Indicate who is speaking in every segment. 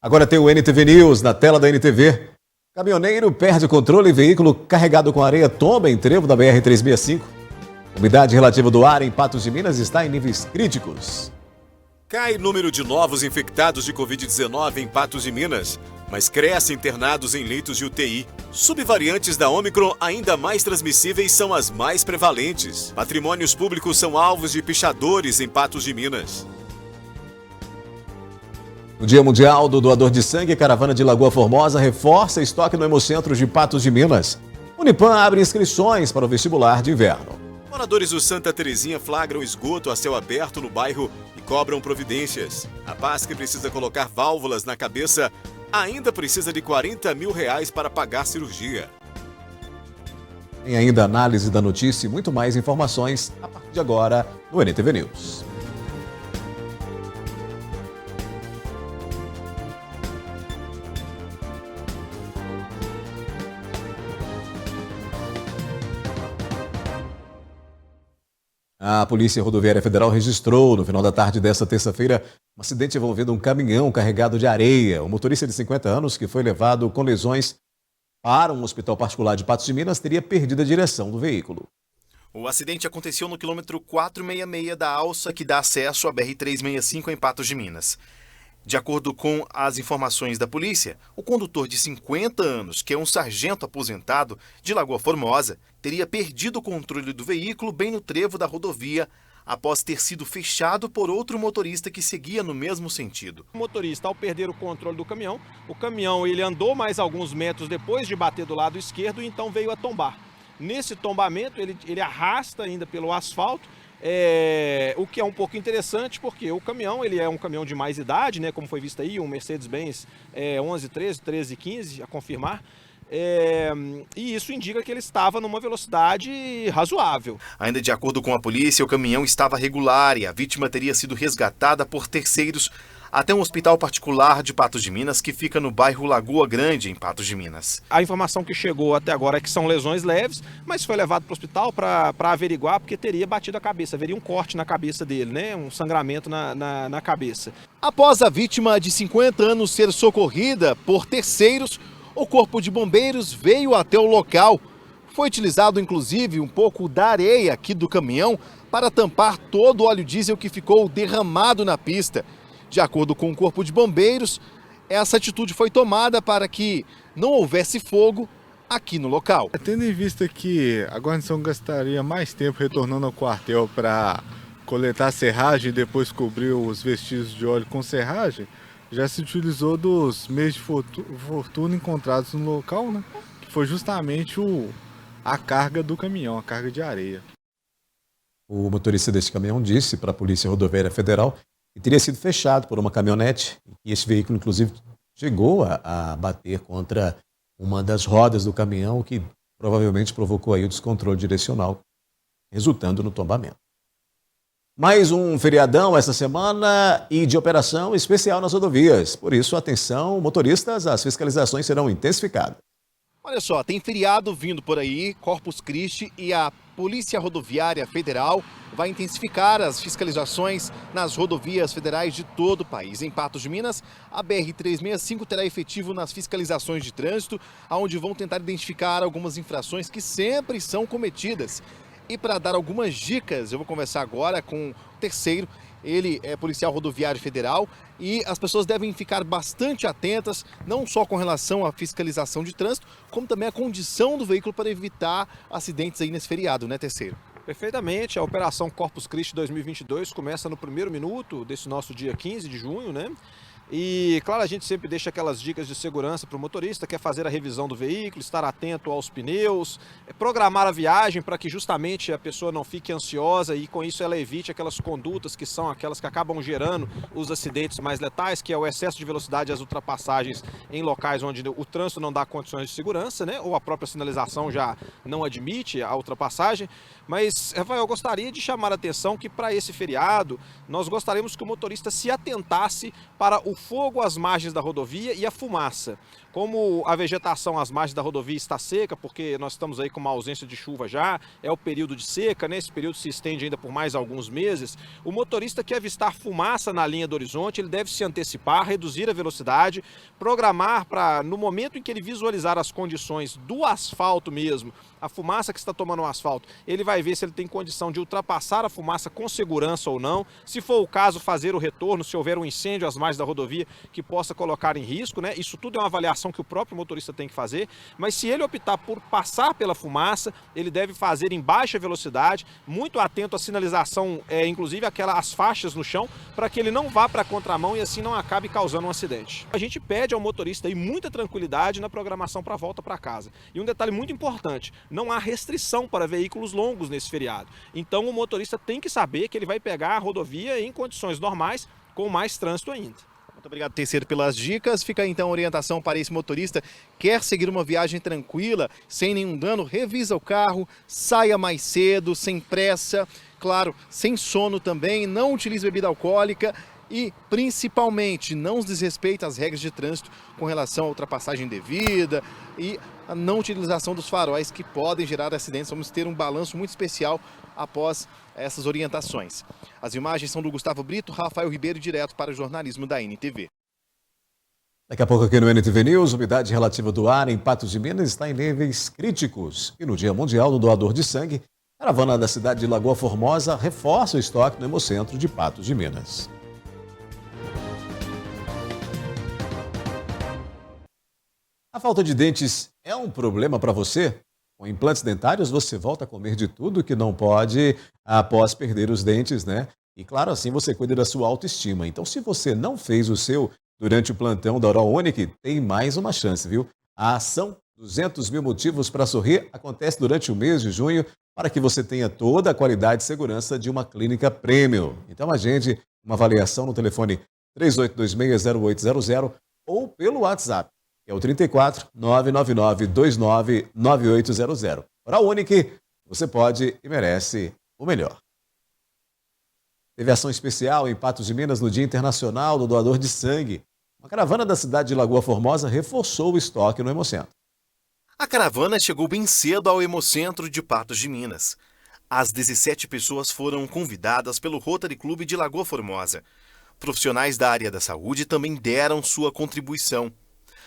Speaker 1: Agora tem o NTV News na tela da NTV. Caminhoneiro perde o controle e veículo carregado com areia tomba em trevo da BR-365. Umidade relativa do ar em Patos de Minas está em níveis críticos.
Speaker 2: Cai número de novos infectados de Covid-19 em Patos de Minas, mas cresce internados em leitos de UTI. Subvariantes da Ômicron ainda mais transmissíveis são as mais prevalentes. Patrimônios públicos são alvos de pichadores em Patos de Minas.
Speaker 1: No Dia Mundial do Doador de Sangue, a caravana de Lagoa Formosa reforça estoque no Hemocentro de Patos de Minas. Unipam abre inscrições para o vestibular de inverno.
Speaker 2: Moradores do Santa Terezinha flagram esgoto a céu aberto no bairro e cobram providências. A PASC precisa colocar válvulas na cabeça, ainda precisa de R$40 mil para pagar cirurgia.
Speaker 1: Tem ainda análise da notícia e muito mais informações a partir de agora no NTV News. A Polícia Rodoviária Federal registrou, no final da tarde desta terça-feira, um acidente envolvendo um caminhão carregado de areia. O motorista de 50 anos, que foi levado com lesões para um hospital particular de Patos de Minas, teria perdido a direção do veículo.
Speaker 3: O acidente aconteceu no quilômetro 466 da alça que dá acesso à BR-365 em Patos de Minas. De acordo com as informações da polícia, o condutor de 50 anos, que é um sargento aposentado de Lagoa Formosa, teria perdido o controle do veículo bem no trevo da rodovia após ter sido fechado por outro motorista que seguia no mesmo sentido.
Speaker 4: O motorista, ao perder o controle do caminhão ele andou mais alguns metros depois de bater do lado esquerdo e então veio a tombar. Nesse tombamento, ele arrasta ainda pelo asfalto, o que é um pouco interessante porque o caminhão ele é um caminhão de mais idade, né, como foi visto aí, um Mercedes-Benz 1113, 1315, a confirmar. E isso indica que ele estava numa velocidade razoável.
Speaker 3: Ainda de acordo com a polícia, o caminhão estava regular e a vítima teria sido resgatada por terceiros até um hospital particular de Patos de Minas, que fica no bairro Lagoa Grande, em Patos de Minas.
Speaker 4: A informação que chegou até agora é que são lesões leves, mas foi levado para o hospital para averiguar, porque teria batido a cabeça, haveria um corte na cabeça dele, né? Um sangramento na cabeça.
Speaker 3: Após a vítima de 50 anos ser socorrida por terceiros, o Corpo de Bombeiros veio até o local. Foi utilizado, inclusive, um pouco da areia aqui do caminhão para tampar todo o óleo diesel que ficou derramado na pista. De acordo com o Corpo de Bombeiros, essa atitude foi tomada para que não houvesse fogo aqui no local.
Speaker 5: Tendo em vista que a guarnição gastaria mais tempo retornando ao quartel para coletar serragem e depois cobrir os vestígios de óleo com serragem, já se utilizou dos meios de fortuna encontrados no local, né? Que foi justamente a carga do caminhão, a carga de areia.
Speaker 1: O motorista deste caminhão disse para a Polícia Rodoviária Federal que teria sido fechado por uma caminhonete e esse veículo, inclusive, chegou a bater contra uma das rodas do caminhão, que provavelmente provocou aí o descontrole direcional, resultando no tombamento. Mais um feriadão essa semana e de operação especial nas rodovias. Por isso, atenção, motoristas, as fiscalizações serão intensificadas.
Speaker 3: Olha só, tem feriado vindo por aí, Corpus Christi, e a Polícia Rodoviária Federal vai intensificar as fiscalizações nas rodovias federais de todo o país. Em Patos de Minas, a BR-365 terá efetivo nas fiscalizações de trânsito, onde vão tentar identificar algumas infrações que sempre são cometidas. E para dar algumas dicas, eu vou conversar agora com o terceiro. Ele é policial rodoviário federal e as pessoas devem ficar bastante atentas, não só com relação à fiscalização de trânsito, como também à condição do veículo para evitar acidentes aí nesse feriado, né, terceiro?
Speaker 4: Perfeitamente, a Operação Corpus Christi 2022 começa no primeiro minuto desse nosso dia 15 de junho, né? E, claro, a gente sempre deixa aquelas dicas de segurança para o motorista, quer fazer a revisão do veículo, estar atento aos pneus, programar a viagem para que justamente a pessoa não fique ansiosa e com isso ela evite aquelas condutas que são aquelas que acabam gerando os acidentes mais letais, que é o excesso de velocidade e as ultrapassagens em locais onde o trânsito não dá condições de segurança, né? Ou a própria sinalização já não admite a ultrapassagem. Mas, Rafael, eu gostaria de chamar a atenção que para esse feriado nós gostaríamos que o motorista se atentasse para o fogo às margens da rodovia e a fumaça. Como a vegetação às margens da rodovia está seca, porque nós estamos aí com uma ausência de chuva já, é o período de seca, né? Esse período se estende ainda por mais alguns meses, o motorista que avistar fumaça na linha do horizonte, ele deve se antecipar, reduzir a velocidade, programar para, no momento em que ele visualizar as condições do asfalto mesmo, a fumaça que está tomando o asfalto, ele vai ver se ele tem condição de ultrapassar a fumaça com segurança ou não, se for o caso, fazer o retorno, se houver um incêndio às margens da rodovia que possa colocar em risco, né? Isso tudo é uma avaliação que o próprio motorista tem que fazer, mas se ele optar por passar pela fumaça, ele deve fazer em baixa velocidade, muito atento à sinalização, inclusive as faixas no chão, para que ele não vá para a contramão e assim não acabe causando um acidente. A gente pede ao motorista aí muita tranquilidade na programação para a volta para casa. E um detalhe muito importante, não há restrição para veículos longos nesse feriado. Então o motorista tem que saber que ele vai pegar a rodovia em condições normais, com mais trânsito ainda.
Speaker 3: Muito obrigado, Terceiro, pelas dicas. Fica aí, então a orientação para esse motorista. Quer seguir uma viagem tranquila, sem nenhum dano, revisa o carro, saia mais cedo, sem pressa, claro, sem sono também, não utilize bebida alcoólica e, principalmente, não desrespeite as regras de trânsito com relação à ultrapassagem indevida e a não utilização dos faróis que podem gerar acidentes. Vamos ter um balanço muito especial após essas orientações. As imagens são do Gustavo Brito, Rafael Ribeiro, direto para o jornalismo da NTV.
Speaker 1: Daqui a pouco aqui no NTV News, umidade relativa do ar em Patos de Minas está em níveis críticos. E no Dia Mundial do Doador de Sangue, a caravana da cidade de Lagoa Formosa reforça o estoque no Hemocentro de Patos de Minas. A falta de dentes é um problema para você? Com implantes dentários, você volta a comer de tudo que não pode após perder os dentes, né? E claro, assim você cuida da sua autoestima. Então, se você não fez o seu durante o plantão da Oral Unique, tem mais uma chance, viu? A ação 200 mil motivos para sorrir acontece durante o mês de junho para que você tenha toda a qualidade e segurança de uma clínica premium. Então, agende uma avaliação no telefone 3826-0800 ou pelo WhatsApp. É o 34 999 29 9800. Oral Unique, você pode e merece o melhor. Teve ação especial em Patos de Minas no Dia Internacional do Doador de Sangue. Uma caravana da cidade de Lagoa Formosa reforçou o estoque no Hemocentro.
Speaker 3: A caravana chegou bem cedo ao Hemocentro de Patos de Minas. As 17 pessoas foram convidadas pelo Rotary Clube de Lagoa Formosa. Profissionais da área da saúde também deram sua contribuição.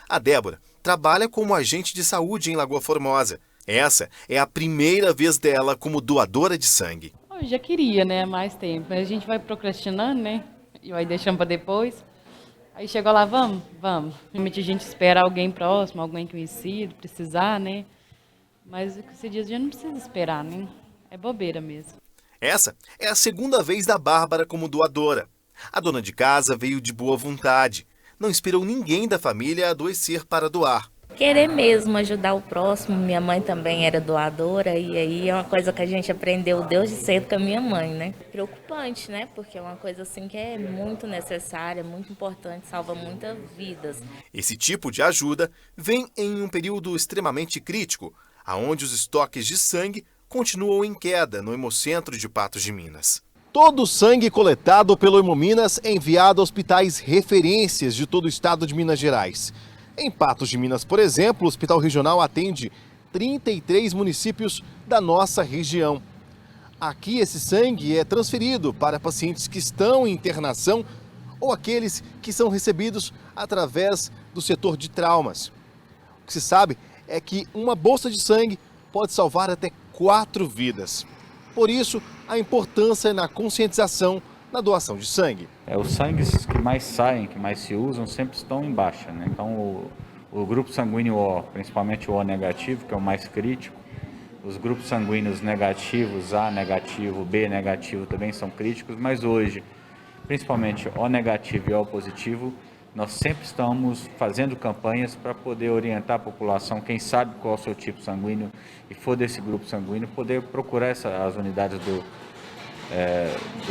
Speaker 3: A Débora trabalha como agente de saúde em Lagoa Formosa. Essa é a primeira vez dela como doadora de sangue.
Speaker 6: Eu já queria, né, mais tempo, mas a gente vai procrastinando, né, e vai deixando para depois. Aí chegou lá, vamos. Realmente a gente espera alguém próximo, alguém conhecido, precisar, né, mas esse dia a gente não precisa esperar, né, é bobeira mesmo.
Speaker 3: Essa é a segunda vez da Bárbara como doadora. A dona de casa veio de boa vontade. Não esperou ninguém da família adoecer para doar.
Speaker 7: Querer mesmo ajudar o próximo. Minha mãe também era doadora e aí é uma coisa que a gente aprendeu desde cedo com a minha mãe, né? Preocupante, né? Porque é uma coisa assim que é muito necessária, muito importante, salva muitas vidas.
Speaker 3: Esse tipo de ajuda vem em um período extremamente crítico, onde os estoques de sangue continuam em queda no Hemocentro de Patos de Minas. Todo o sangue coletado pelo Hemominas é enviado a hospitais referências de todo o estado de Minas Gerais. Em Patos de Minas, por exemplo, o Hospital Regional atende 33 municípios da nossa região. Aqui esse sangue é transferido para pacientes que estão em internação ou aqueles que são recebidos através do setor de traumas. O que se sabe é que uma bolsa de sangue pode salvar até 4 vidas. Por isso, a importância na conscientização na doação de sangue.
Speaker 8: Os sangues que mais saem, que mais se usam, sempre estão em baixa, né? Então, o grupo sanguíneo O, principalmente o O negativo, que é o mais crítico, os grupos sanguíneos negativos, A negativo, B negativo, também são críticos, mas hoje, principalmente O negativo e O positivo, nós sempre estamos fazendo campanhas para poder orientar a população, quem sabe qual é o seu tipo sanguíneo e for desse grupo sanguíneo, poder procurar as unidades do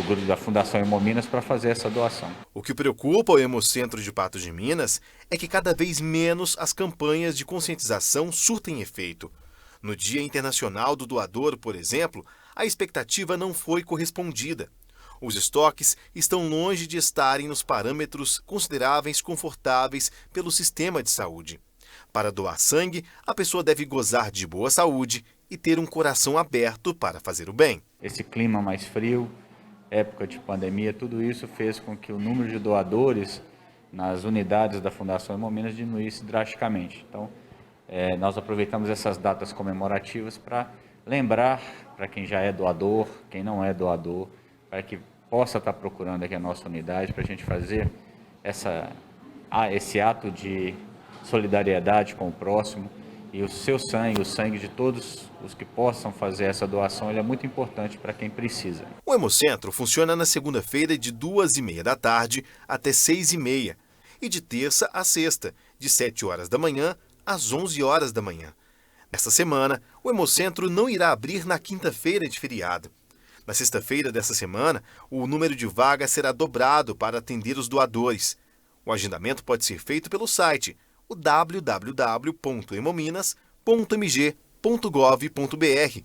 Speaker 8: grupo da Fundação Hemominas para fazer essa doação.
Speaker 3: O que preocupa o Hemocentro de Patos de Minas é que cada vez menos as campanhas de conscientização surtem efeito. No Dia Internacional do Doador, por exemplo, a expectativa não foi correspondida. Os estoques estão longe de estarem nos parâmetros consideráveis confortáveis pelo sistema de saúde. Para doar sangue, a pessoa deve gozar de boa saúde e ter um coração aberto para fazer o bem.
Speaker 8: Esse clima mais frio, época de pandemia, tudo isso fez com que o número de doadores nas unidades da Fundação Hemominas diminuísse drasticamente. Então, nós aproveitamos essas datas comemorativas para lembrar para quem já é doador, quem não é doador, para que possa estar procurando aqui a nossa unidade, para a gente fazer esse ato de solidariedade com o próximo. E o seu sangue, o sangue de todos os que possam fazer essa doação, ele é muito importante para quem precisa.
Speaker 3: O Hemocentro funciona na segunda-feira de 2h30 da tarde até 6h30 e de terça a sexta, de 7 horas da manhã às 11 horas da manhã. Nesta semana, o Hemocentro não irá abrir na quinta-feira de feriado. Na sexta-feira dessa semana, o número de vagas será dobrado para atender os doadores. O agendamento pode ser feito pelo site o www.hemominas.mg.gov.br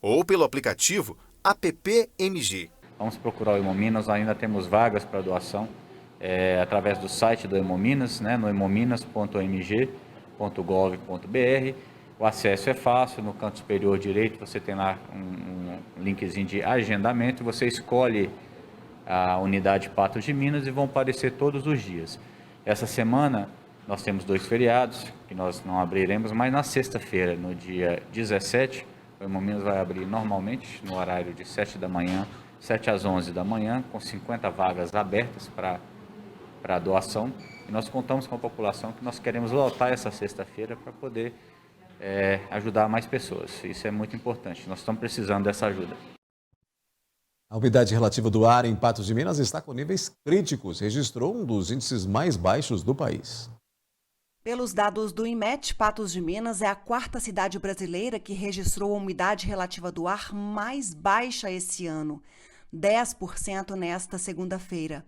Speaker 3: ou pelo aplicativo AppMG.
Speaker 8: Vamos procurar o Hemominas, ainda temos vagas para doação através do site do Hemominas, no hemominas.mg.gov.br. O acesso é fácil, no canto superior direito você tem lá um linkzinho de agendamento, você escolhe a unidade Patos de Minas e vão aparecer todos os dias. Essa semana nós temos 2 feriados que nós não abriremos, mas na sexta-feira, no dia 17, o Hemominas vai abrir normalmente no horário de 7 da manhã, 7 às 11 da manhã, com 50 vagas abertas para doação. E nós contamos com a população que nós queremos lotar essa sexta-feira para poder ajudar mais pessoas. Isso é muito importante, nós estamos precisando dessa ajuda.
Speaker 1: A umidade relativa do ar em Patos de Minas está com níveis críticos, registrou um dos índices mais baixos do país.
Speaker 9: Pelos dados do IMET, Patos de Minas é a 4ª cidade brasileira que registrou a umidade relativa do ar mais baixa esse ano, 10% nesta segunda-feira.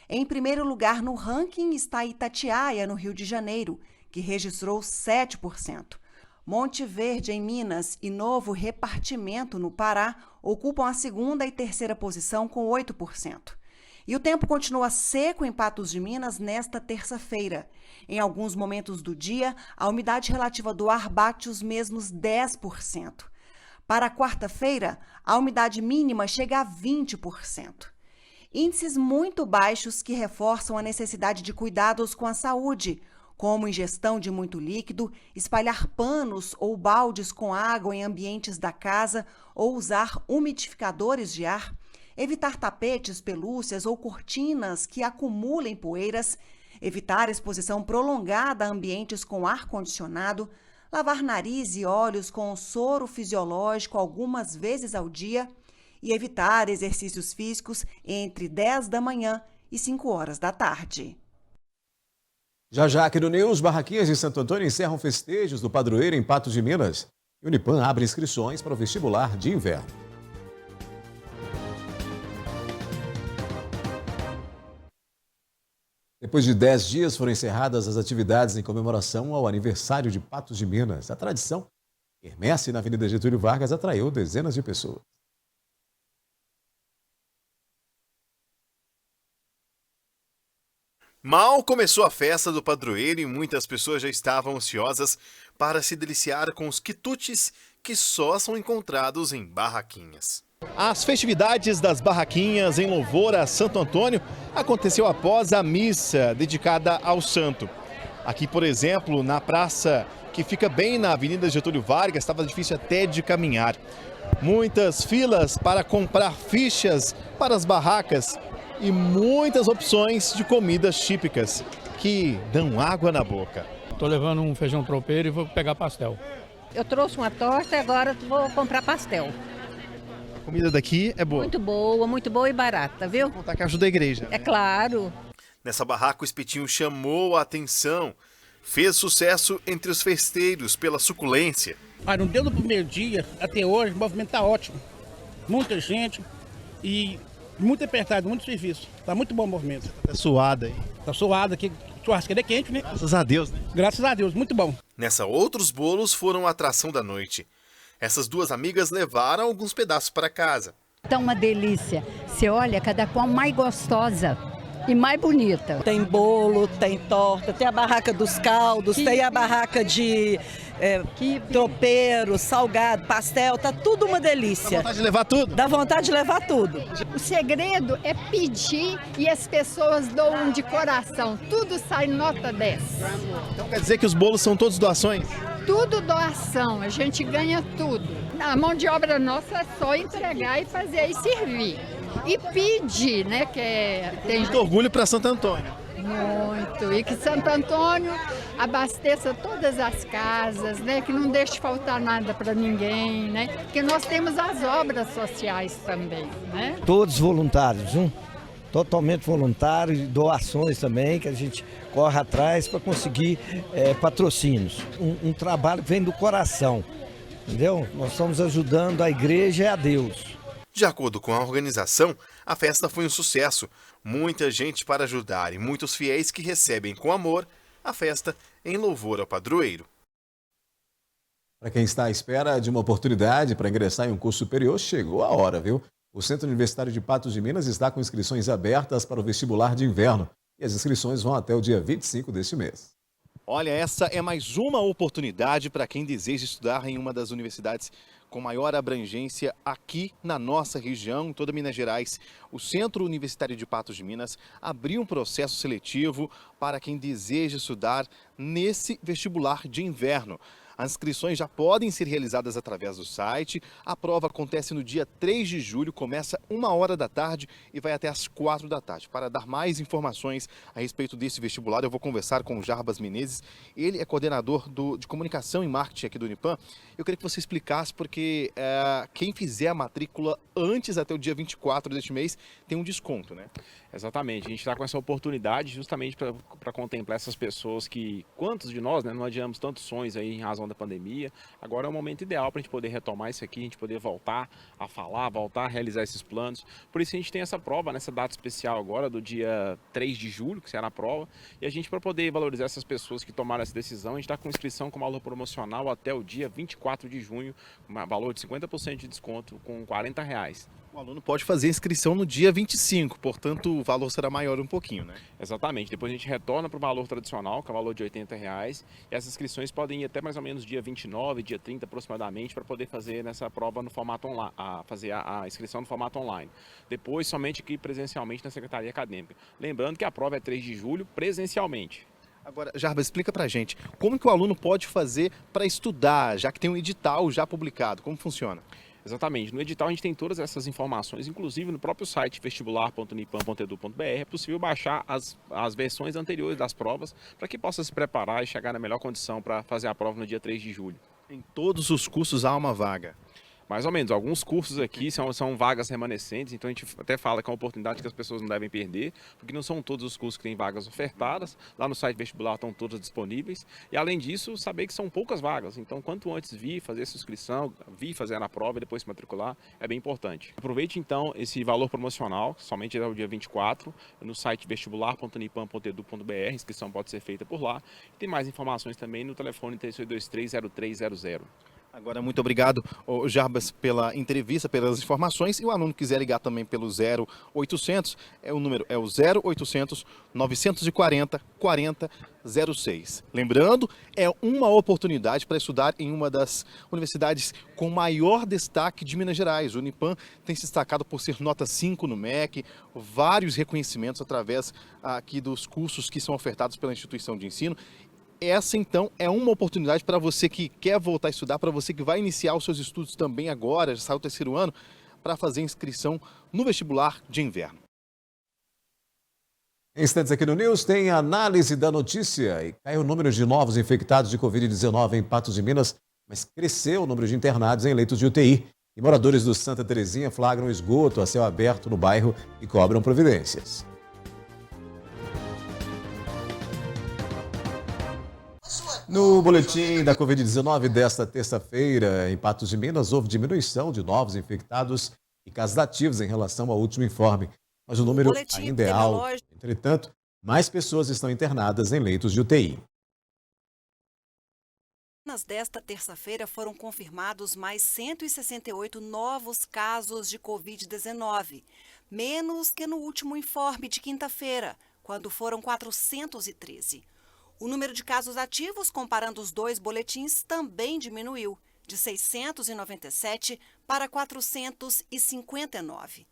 Speaker 9: Em primeiro lugar no ranking está Itatiaia, no Rio de Janeiro, que registrou 7%. Monte Verde, em Minas, e Novo Repartimento, no Pará, ocupam a 2ª e 3ª posição com 8%. E o tempo continua seco em Patos de Minas nesta terça-feira. Em alguns momentos do dia, a umidade relativa do ar bate os mesmos 10%. Para a quarta-feira, a umidade mínima chega a 20%. Índices muito baixos que reforçam a necessidade de cuidados com a saúde, como ingestão de muito líquido, espalhar panos ou baldes com água em ambientes da casa ou usar umidificadores de ar, evitar tapetes, pelúcias ou cortinas que acumulem poeiras, evitar exposição prolongada a ambientes com ar-condicionado, lavar nariz e olhos com soro fisiológico algumas vezes ao dia e evitar exercícios físicos entre 10 da manhã e 5 horas da tarde.
Speaker 1: Já aqui no News, barraquinhas de Santo Antônio encerram festejos do padroeiro em Patos de Minas. E Unipam abre inscrições para o vestibular de inverno. Depois de 10 dias foram encerradas as atividades em comemoração ao aniversário de Patos de Minas. A tradição, quermesse na Avenida Getúlio Vargas, atraiu dezenas de pessoas.
Speaker 3: Mal começou a festa do padroeiro e muitas pessoas já estavam ansiosas para se deliciar com os quitutes que só são encontrados em barraquinhas. As festividades das barraquinhas em louvor a Santo Antônio aconteceu após a missa dedicada ao santo. Aqui, por exemplo, na praça que fica bem na Avenida Getúlio Vargas, estava difícil até de caminhar. Muitas filas para comprar fichas para as barracas e muitas opções de comidas típicas que dão água na boca.
Speaker 10: Estou levando um feijão tropeiro e vou pegar pastel.
Speaker 11: Eu trouxe uma torta e agora vou comprar pastel.
Speaker 3: A comida daqui é boa?
Speaker 11: Muito boa e barata, viu?
Speaker 3: Vou contar que ajuda a igreja.
Speaker 11: É claro.
Speaker 3: Nessa barraca o espetinho chamou a atenção. Fez sucesso entre os festeiros pela suculência.
Speaker 10: Não deu no primeiro dia, até hoje o movimento está ótimo. Muita gente e muito apertado, muito serviço. Tá muito bom o movimento.
Speaker 3: Tá suado aí.
Speaker 10: Tá suado aqui, churrasqueira é quente, né?
Speaker 3: Graças a Deus, né?
Speaker 10: Graças a Deus, muito bom.
Speaker 3: Nessa, outros bolos foram a atração da noite. Essas duas amigas levaram alguns pedaços para casa.
Speaker 11: tá uma delícia. Você olha, cada qual mais gostosa e mais bonita.
Speaker 12: Tem bolo, tem torta, tem a barraca dos caldos, tem a barraca de tropeiro, salgado, pastel, tá tudo uma delícia.
Speaker 3: Dá vontade de levar tudo?
Speaker 12: Dá vontade de levar tudo.
Speaker 11: O segredo é pedir e as pessoas doam de coração. Tudo sai nota 10.
Speaker 3: Então quer dizer que os bolos são todos doações?
Speaker 11: Tudo doação, a gente ganha tudo. A mão de obra nossa é só entregar e fazer e servir. E pedir, né? Tem
Speaker 3: Muito orgulho para Santo Antônio.
Speaker 11: Muito. E que Santo Antônio abasteça todas as casas, né? Que não deixe faltar nada para ninguém, né? Porque nós temos as obras sociais também, né?
Speaker 13: Todos voluntários, totalmente voluntários, doações também, que a gente corre atrás para conseguir patrocínios. Um trabalho que vem do coração, entendeu? Nós estamos ajudando a igreja e a Deus.
Speaker 3: De acordo com a organização, a festa foi um sucesso. Muita gente para ajudar e muitos fiéis que recebem com amor a festa em louvor ao padroeiro.
Speaker 1: Para quem está à espera de uma oportunidade para ingressar em um curso superior, chegou a hora, viu? O Centro Universitário de Patos de Minas está com inscrições abertas para o vestibular de inverno e as inscrições vão até o dia 25 deste mês.
Speaker 3: Olha, essa é mais uma oportunidade para quem deseja estudar em uma das universidades com maior abrangência aqui na nossa região, em toda Minas Gerais. O Centro Universitário de Patos de Minas abriu um processo seletivo para quem deseja estudar nesse vestibular de inverno. As inscrições já podem ser realizadas através do site. A prova acontece no dia 3 de julho, começa 1h da tarde e vai até às 4 da tarde. Para dar mais informações a respeito desse vestibular, eu vou conversar com o Jarbas Menezes. Ele é coordenador de comunicação e marketing aqui do Unipan. Eu queria que você explicasse, porque quem fizer a matrícula antes, até o dia 24 deste mês, tem um desconto, né?
Speaker 4: Exatamente, a gente está com essa oportunidade justamente para contemplar essas pessoas que, quantos de nós, né, não adiamos tantos sonhos aí em razão da pandemia. Agora é o momento ideal para a gente poder retomar isso aqui, a gente poder voltar a falar, voltar a realizar esses planos. Por isso a gente tem essa prova nessa data especial agora, do dia 3 de julho, que será a prova, e a gente, para poder valorizar essas pessoas que tomaram essa decisão, a gente está com inscrição com valor promocional até o dia 24 de junho, um valor de 50% de desconto com R$40.
Speaker 3: O aluno pode fazer inscrição no dia 25, portanto o valor será maior um pouquinho, né?
Speaker 4: Exatamente, depois a gente retorna para o valor tradicional, que é o valor de R$80, e essas inscrições podem ir até mais ou menos dia 29, dia 30 aproximadamente, para poder fazer nessa prova no formato online, fazer a inscrição no formato online. Depois somente aqui presencialmente na Secretaria Acadêmica. Lembrando que a prova é 3 de julho presencialmente.
Speaker 3: Agora, Jarbas, explica pra gente, como que o aluno pode fazer para estudar, já que tem um edital já publicado, como funciona?
Speaker 4: Exatamente, no edital a gente tem todas essas informações, inclusive no próprio site vestibular.unipan.edu.br é possível baixar as versões anteriores das provas para que possa se preparar e chegar na melhor condição para fazer a prova no dia 3 de julho.
Speaker 3: Em todos os cursos há uma vaga?
Speaker 4: Mais ou menos, alguns cursos aqui são vagas remanescentes, então a gente até fala que é uma oportunidade que as pessoas não devem perder, porque não são todos os cursos que têm vagas ofertadas, lá no site vestibular estão todas disponíveis, e além disso, saber que são poucas vagas, então quanto antes vir fazer essa inscrição, vir fazer a prova e depois se matricular, é bem importante. Aproveite então esse valor promocional, somente até o dia 24, no site vestibular.unipan.edu.br, a inscrição pode ser feita por lá, e tem mais informações também no telefone 3823-0300.
Speaker 3: Agora, muito obrigado, Jarbas, pela entrevista, pelas informações. E o aluno quiser ligar também pelo 0800, o número é o 0800 940 4006. Lembrando, é uma oportunidade para estudar em uma das universidades com maior destaque de Minas Gerais. O Unipan tem se destacado por ser nota 5 no MEC, vários reconhecimentos através aqui dos cursos que são ofertados pela instituição de ensino. Essa, então, é uma oportunidade para você que quer voltar a estudar, para você que vai iniciar os seus estudos também agora, já saiu o terceiro ano, para fazer inscrição no vestibular de inverno.
Speaker 1: Em instantes aqui no News tem a análise da notícia e caiu o número de novos infectados de Covid-19 em Patos de Minas, mas cresceu o número de internados em leitos de UTI. E moradores do Santa Terezinha flagram esgoto a céu aberto no bairro e cobram providências. No boletim da Covid-19 desta terça-feira, em Patos de Minas, houve diminuição de novos infectados e casos ativos em relação ao último informe. Mas o número ainda é alto. Entretanto, mais pessoas estão internadas em leitos de UTI.
Speaker 9: Desta terça-feira foram confirmados mais 168 novos casos de Covid-19, menos que no último informe de quinta-feira, quando foram 413. O número de casos ativos, comparando os dois boletins, também diminuiu, de 697 para 459.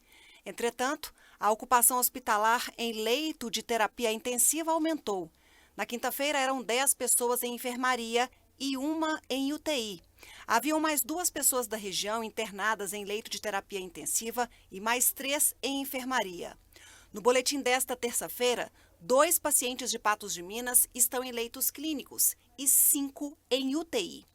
Speaker 9: Entretanto, a ocupação hospitalar em leito de terapia intensiva aumentou. Na quinta-feira eram 10 pessoas em enfermaria e uma em UTI. Haviam mais 2 pessoas da região internadas em leito de terapia intensiva e mais 3 em enfermaria. No boletim desta terça-feira, 2 pacientes de Patos de Minas estão em leitos clínicos e 5 em UTI.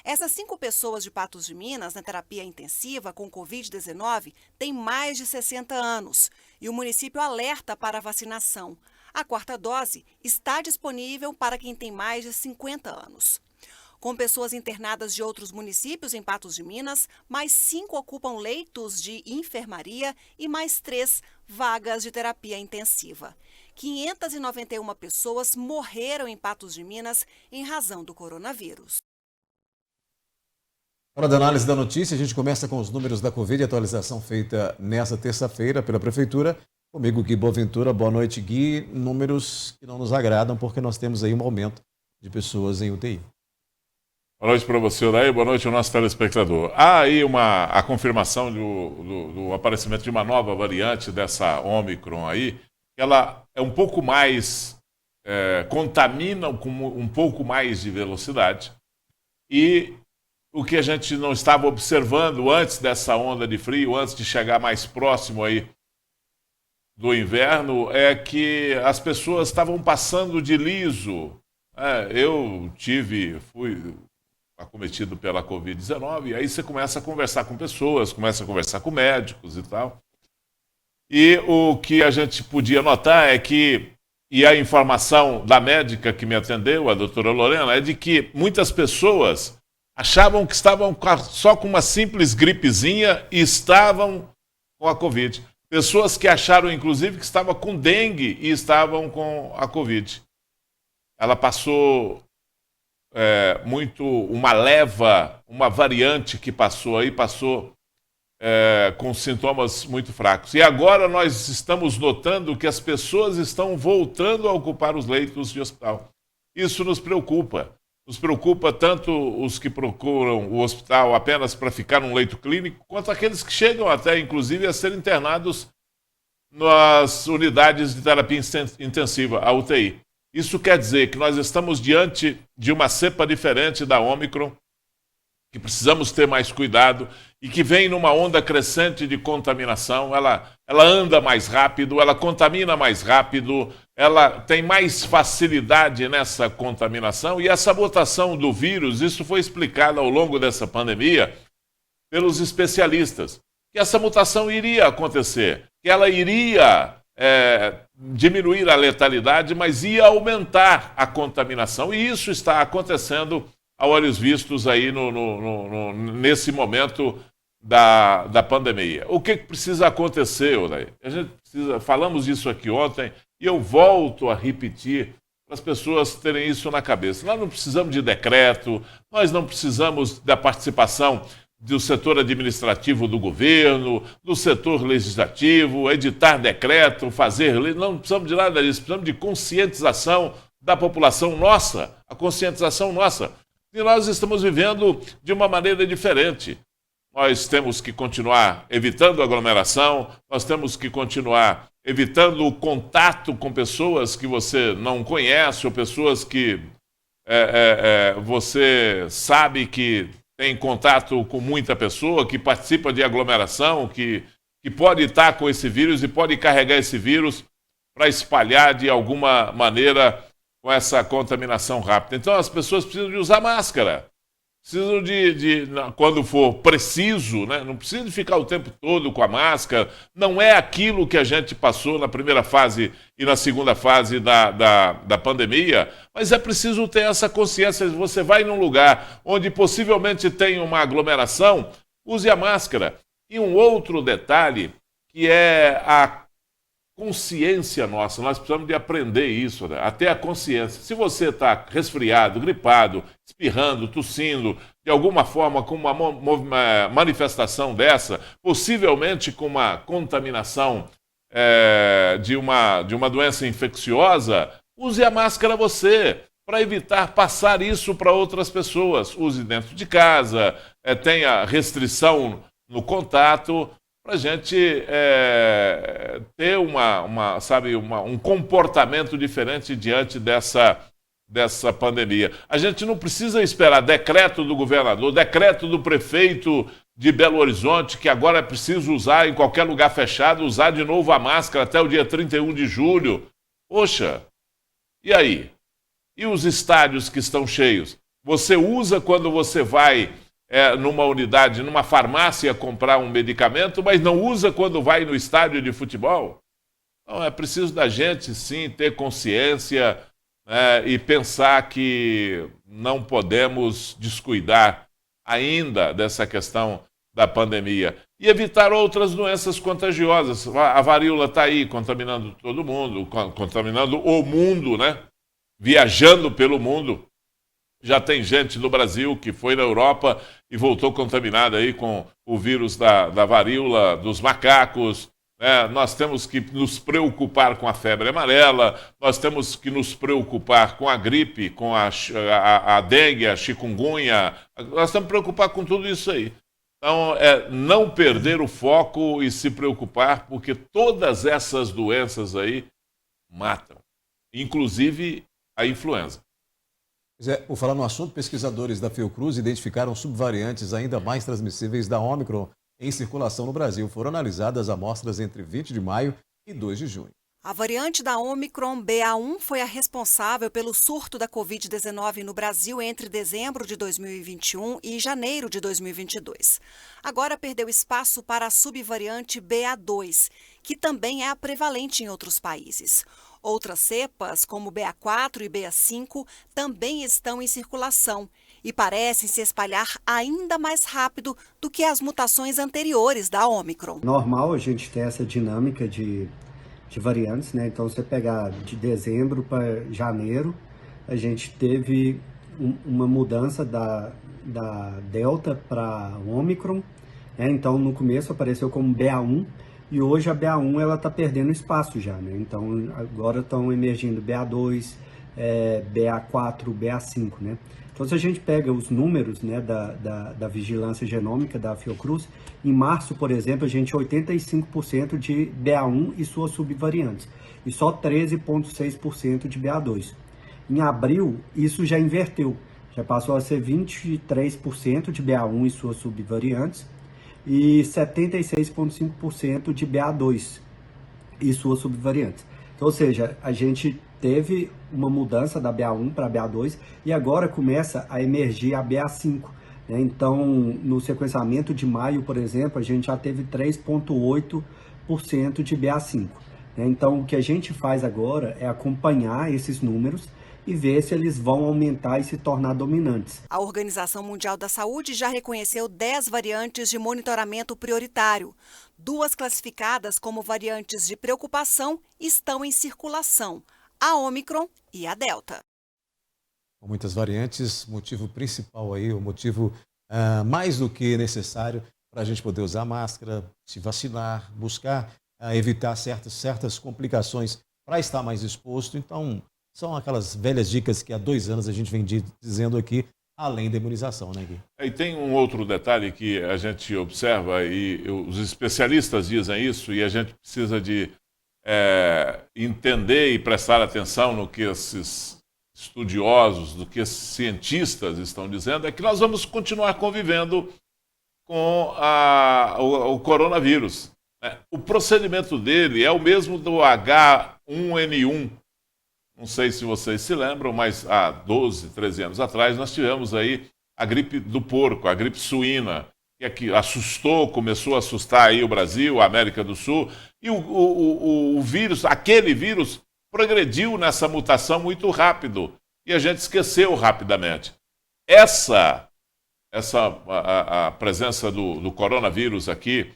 Speaker 9: Essas 5 pessoas de Patos de Minas na terapia intensiva com Covid-19 têm mais de 60 anos e o município alerta para a vacinação. A 4ª dose está disponível para quem tem mais de 50 anos. Com pessoas internadas de outros municípios em Patos de Minas, mais 5 ocupam leitos de enfermaria e mais 3 vagas de terapia intensiva. 591 pessoas morreram em Patos de Minas em razão do coronavírus.
Speaker 1: Hora da análise da notícia, a gente começa com os números da Covid, atualização feita nesta terça-feira pela Prefeitura. Comigo, Gui Boaventura. Boa noite, Gui. Números que não nos agradam porque nós temos aí um aumento de pessoas em UTI.
Speaker 14: Boa noite para você, Odair. Boa noite ao nosso telespectador. Há aí a confirmação do aparecimento de uma nova variante dessa Ômicron aí. Ela é um pouco mais, contamina com um pouco mais de velocidade. E o que a gente não estava observando antes dessa onda de frio, antes de chegar mais próximo aí do inverno, é que as pessoas estavam passando de liso. Eu fui acometido pela Covid-19, e aí você começa a conversar com pessoas, começa a conversar com médicos e tal. E o que a gente podia notar é que, e a informação da médica que me atendeu, a doutora Lorena, é de que muitas pessoas achavam que estavam só com uma simples gripezinha e estavam com a Covid. Pessoas que acharam, inclusive, que estavam com dengue e estavam com a Covid. Ela passou uma variante que passou com sintomas muito fracos. E agora nós estamos notando que as pessoas estão voltando a ocupar os leitos de hospital. Isso nos preocupa. Nos preocupa tanto os que procuram o hospital apenas para ficar num leito clínico, quanto aqueles que chegam até, inclusive, a ser internados nas unidades de terapia intensiva, a UTI. Isso quer dizer que nós estamos diante de uma cepa diferente da Ômicron, que precisamos ter mais cuidado e que vem numa onda crescente de contaminação. Ela anda mais rápido, ela contamina mais rápido, ela tem mais facilidade nessa contaminação. E essa mutação do vírus, isso foi explicado ao longo dessa pandemia pelos especialistas, que essa mutação iria acontecer, que ela iria diminuir a letalidade, mas ia aumentar a contaminação. E isso está acontecendo a olhos vistos aí nesse momento da pandemia. O que precisa acontecer, Odair? Falamos disso aqui ontem e eu volto a repetir para as pessoas terem isso na cabeça. Nós não precisamos de decreto, nós não precisamos da participação do setor administrativo do governo, do setor legislativo, editar decreto, fazer lei. Não precisamos de nada disso, precisamos de conscientização da população nossa, a conscientização nossa. E nós estamos vivendo de uma maneira diferente. Nós temos que continuar evitando aglomeração, nós temos que continuar evitando o contato com pessoas que você não conhece ou pessoas que você sabe que tem contato com muita pessoa, que participa de aglomeração, que pode estar com esse vírus e pode carregar esse vírus para espalhar de alguma maneira com essa contaminação rápida. Então as pessoas precisam de usar máscara, precisam quando for preciso, né? Não precisa de ficar o tempo todo com a máscara, não é aquilo que a gente passou na primeira fase e na segunda fase da pandemia, mas é preciso ter essa consciência. Você vai num lugar onde possivelmente tem uma aglomeração, use a máscara. E um outro detalhe, que é consciência nossa, nós precisamos de aprender isso, né? Até a consciência. Se você está resfriado, gripado, espirrando, tossindo, de alguma forma com uma manifestação dessa, possivelmente com uma contaminação de uma doença infecciosa, use a máscara você, para evitar passar isso para outras pessoas. Use dentro de casa, tenha restrição no contato, para a gente ter um comportamento diferente diante dessa pandemia. A gente não precisa esperar decreto do governador, decreto do prefeito de Belo Horizonte, que agora é preciso usar em qualquer lugar fechado, usar de novo a máscara até o dia 31 de julho. Poxa, e aí? E os estádios que estão cheios? Você usa quando você vai numa unidade, numa farmácia comprar um medicamento, mas não usa quando vai no estádio de futebol? Então é preciso da gente, sim, ter consciência e pensar que não podemos descuidar ainda dessa questão da pandemia e evitar outras doenças contagiosas. A varíola está aí contaminando todo mundo, contaminando o mundo, né? Viajando pelo mundo. Já tem gente no Brasil que foi na Europa e voltou contaminada aí com o vírus da varíola dos macacos. Nós temos que nos preocupar com a febre amarela, nós temos que nos preocupar com a gripe, com a dengue, a chikungunya. Nós temos que preocupar com tudo isso aí. Então, não perder o foco e se preocupar, porque todas essas doenças aí matam, inclusive a influenza.
Speaker 1: Por falar no assunto, pesquisadores da Fiocruz identificaram subvariantes ainda mais transmissíveis da Ômicron em circulação no Brasil. Foram analisadas amostras entre 20 de maio e 2 de junho.
Speaker 9: A variante da Ômicron BA1 foi a responsável pelo surto da Covid-19 no Brasil entre dezembro de 2021 e janeiro de 2022. Agora perdeu espaço para a subvariante BA2, que também é a prevalente em outros países. Outras cepas, como BA4 e BA5, também estão em circulação e parecem se espalhar ainda mais rápido do que as mutações anteriores da Ômicron.
Speaker 15: Normal a gente ter essa dinâmica de variantes, né? Então, você pegar de dezembro para janeiro, a gente teve uma mudança da Delta para Ômicron, né? Então, no começo apareceu como BA1, e hoje a BA1 ela está perdendo espaço já, né? Então agora estão emergindo BA2, BA4, BA5, né? Então se a gente pega os números, né, da vigilância genômica da Fiocruz, em março, por exemplo, a gente tinha 85% de BA1 e suas subvariantes, e só 13,6% de BA2. Em abril, isso já inverteu, já passou a ser 23% de BA1 e suas subvariantes, e 76,5% de BA2 e suas subvariantes. Então, ou seja, a gente teve uma mudança da BA1 para BA2 e agora começa a emergir a BA5. Né? Então, no sequenciamento de maio, por exemplo, a gente já teve 3,8% de BA5. Né? Então, o que a gente faz agora é acompanhar esses números e ver se eles vão aumentar e se tornar dominantes.
Speaker 9: A Organização Mundial da Saúde já reconheceu 10 variantes de monitoramento prioritário. 2 classificadas como variantes de preocupação estão em circulação, a Ômicron e a Delta.
Speaker 1: Com muitas variantes, motivo principal aí, o motivo mais do que necessário para a gente poder usar máscara, se vacinar, buscar evitar certas complicações para estar mais exposto. Então, são aquelas velhas dicas que há 2 anos a gente vem dizendo aqui, além da imunização, né, Gui?
Speaker 14: E tem um outro detalhe que a gente observa, e os especialistas dizem isso, e a gente precisa de entender e prestar atenção no que esses estudiosos, do que esses cientistas estão dizendo, é que nós vamos continuar convivendo com o coronavírus. Né? O procedimento dele é o mesmo do H1N1. Não sei se vocês se lembram, mas há 12, 13 anos atrás nós tivemos aí a gripe do porco, a gripe suína, que assustou, começou a assustar aí o Brasil, a América do Sul, e o vírus, aquele vírus, progrediu nessa mutação muito rápido, e a gente esqueceu rapidamente. A presença do coronavírus aqui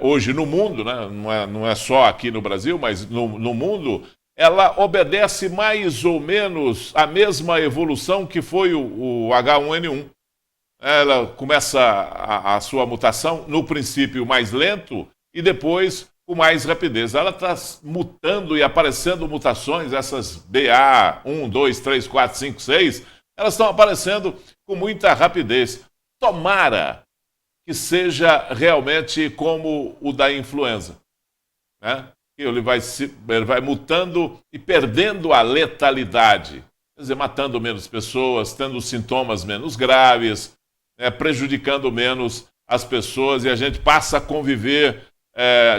Speaker 14: hoje no mundo, né? Não é só aqui no Brasil, mas no mundo, ela obedece mais ou menos a mesma evolução que foi o H1N1. Ela começa a sua mutação, no princípio mais lento, e depois com mais rapidez. Ela está mutando e aparecendo mutações, essas BA1, 2, 3, 4, 5, 6, elas estão aparecendo com muita rapidez. Tomara que seja realmente como o da influenza, né? Ele vai mutando e perdendo a letalidade, quer dizer, matando menos pessoas, tendo sintomas menos graves, prejudicando menos as pessoas, e a gente passa a conviver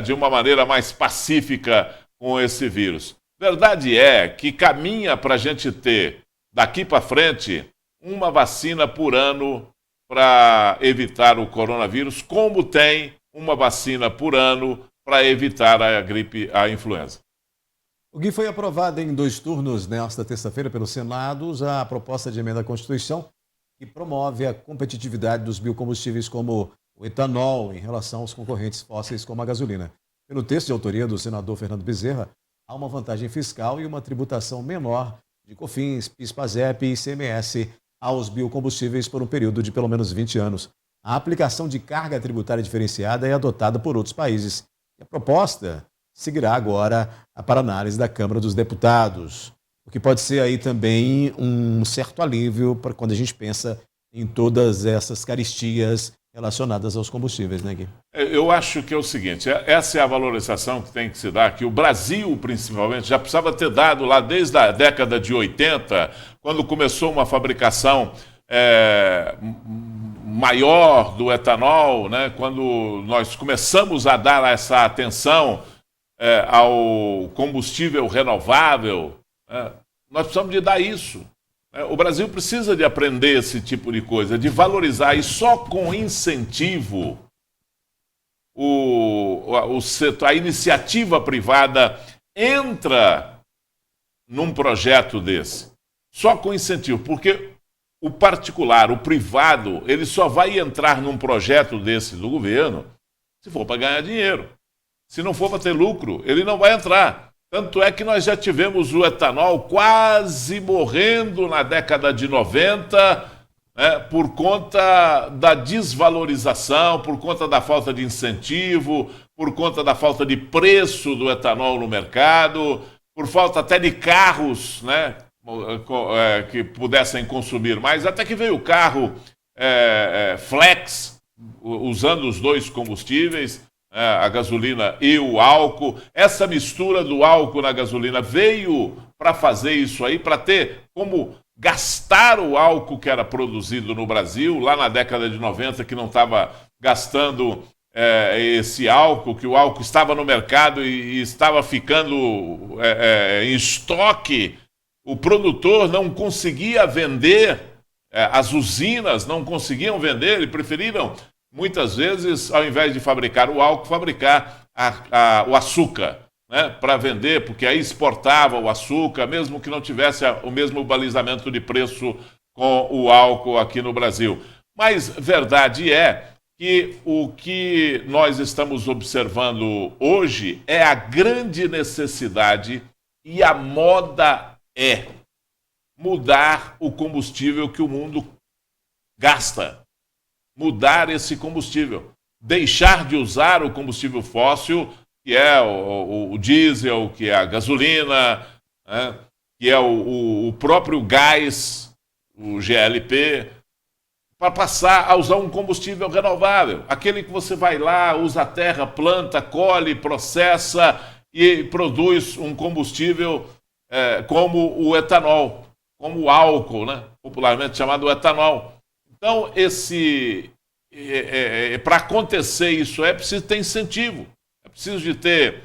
Speaker 14: de uma maneira mais pacífica com esse vírus. Verdade é que caminha para a gente ter, daqui para frente, uma vacina por ano para evitar o coronavírus, como tem uma vacina por ano para evitar a influenza.
Speaker 1: O Gui, foi aprovada em 2 turnos nesta terça-feira pelo Senado a proposta de emenda à Constituição que promove a competitividade dos biocombustíveis como o etanol em relação aos concorrentes fósseis como a gasolina. Pelo texto de autoria do senador Fernando Bezerra, há uma vantagem fiscal e uma tributação menor de COFINS, PIS, PASEP e ICMS aos biocombustíveis por um período de pelo menos 20 anos. A aplicação de carga tributária diferenciada é adotada por outros países. E a proposta seguirá agora para análise da Câmara dos Deputados, o que pode ser aí também um certo alívio para quando a gente pensa em todas essas caristias relacionadas aos combustíveis, né, Gui?
Speaker 14: Eu acho que é o seguinte, essa é a valorização que tem que se dar, que o Brasil, principalmente, já precisava ter dado lá desde a década de 80, quando começou uma fabricação maior do etanol, né, quando nós começamos a dar essa atenção ao combustível renovável, nós precisamos de dar isso. O Brasil precisa de aprender esse tipo de coisa, de valorizar, e só com incentivo a iniciativa privada entra num projeto desse. Só com incentivo, porque o particular, o privado, ele só vai entrar num projeto desse do governo se for para ganhar dinheiro. Se não for para ter lucro, ele não vai entrar. Tanto é que nós já tivemos o etanol quase morrendo na década de 90, por conta da desvalorização, por conta da falta de incentivo, por conta da falta de preço do etanol no mercado, por falta até de carros, né, que pudessem consumir mais. Até que veio o carro flex, usando os 2 combustíveis, a gasolina e o álcool. Essa mistura do álcool na gasolina veio para fazer isso aí, para ter como gastar o álcool que era produzido no Brasil, lá na década de 90, que não estava gastando esse álcool, que o álcool estava no mercado e estava ficando em estoque. O produtor não conseguia vender, as usinas não conseguiam vender, e preferiram, muitas vezes, ao invés de fabricar o álcool, fabricar o açúcar, né, para vender, porque aí exportava o açúcar, mesmo que não tivesse o mesmo balizamento de preço com o álcool aqui no Brasil. Mas verdade é que o que nós estamos observando hoje é a grande necessidade, e a moda é mudar o combustível que o mundo gasta. Mudar esse combustível, deixar de usar o combustível fóssil, que é o diesel, que é a gasolina, né, que é o próprio gás, o GLP, para passar a usar um combustível renovável, aquele que você vai lá, usa a terra, planta, colhe, processa e produz um combustível como o etanol, como o álcool, né, popularmente chamado etanol. Então, para acontecer isso é preciso ter incentivo, é preciso de ter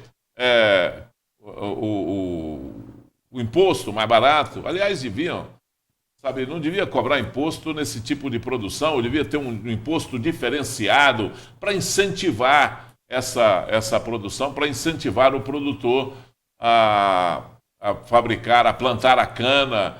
Speaker 14: o imposto mais barato. Aliás, não devia cobrar imposto nesse tipo de produção, devia ter um imposto diferenciado para incentivar essa produção, para incentivar o produtor a fabricar, a plantar a cana,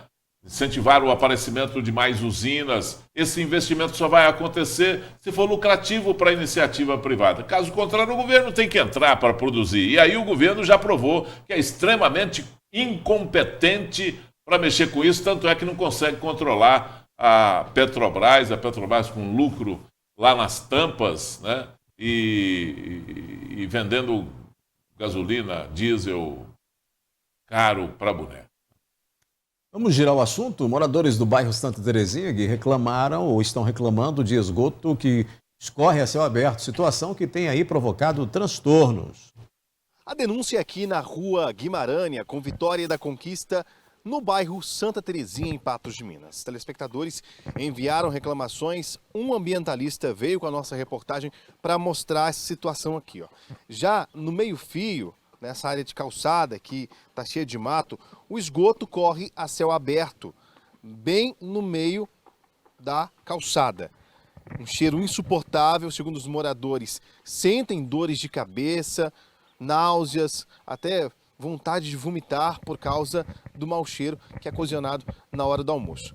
Speaker 14: incentivar o aparecimento de mais usinas. Esse investimento só vai acontecer se for lucrativo para a iniciativa privada. Caso contrário, o governo tem que entrar para produzir. E aí o governo já provou que é extremamente incompetente para mexer com isso, tanto é que não consegue controlar a Petrobras com lucro lá nas tampas, né? E vendendo gasolina, diesel caro para boneco.
Speaker 1: Vamos girar o assunto. Moradores do bairro Santa Terezinha que reclamaram ou estão reclamando de esgoto que escorre a céu aberto, situação que tem aí provocado transtornos.
Speaker 3: A denúncia é aqui na rua Guimarães, com Vitória da Conquista, no bairro Santa Terezinha, em Patos de Minas. Telespectadores enviaram reclamações, um ambientalista veio com a nossa reportagem para mostrar essa situação aqui, ó. Já no meio-fio, nessa área de calçada que está cheia de mato, o esgoto corre a céu aberto, bem no meio da calçada. Um cheiro insuportável, segundo os moradores, sentem dores de cabeça, náuseas, até vontade de vomitar por causa do mau cheiro que é ocasionado na hora do almoço.